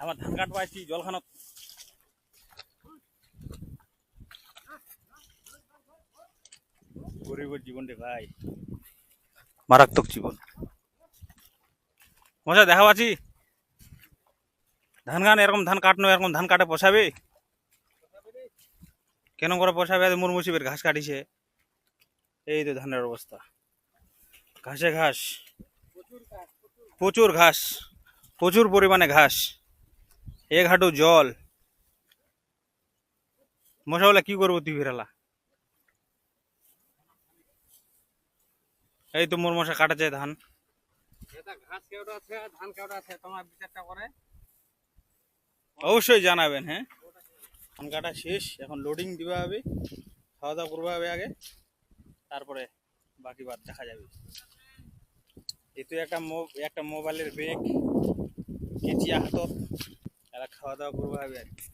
আমার ধান কাট পাইছি জলখানত গরিবের জীবন রে ভাই, মারাত্মক জীবন। মশা দেখা পাচ্ছি ধান গান এরকম ধান কাটনো, এরকম ধান কাটে পোষাবে কেন করে পোষাবে? মুরমুসিবের ঘাস কাটিছে, এই তো ধানের অবস্থা, ঘাসে ঘাস, প্রচুর ঘাস, প্রচুর পরিমাণে ঘাস, এক হাঁটু জল। মশা বলে কি করবো তুই ফিরালা? এই তো মোর মশা কাটাছে ধান। ঘাস কেউটা আছে, ধান কেউটা আছে, তোমার বিচারটা করে অবশ্যই জানাবেন। হ্যাঁ, ধান কাটা শেষ, এখন লোডিং দিবা হবে, খাওয়া দাওয়া করবা হবে আগে, তারপরে বাকি বাদ দেখা যাবে। এতো একটা মোবাইলের ব্যাগ কেচিয়া হাতত, এরা খাওয়া দাওয়া করবা হবে আর কি।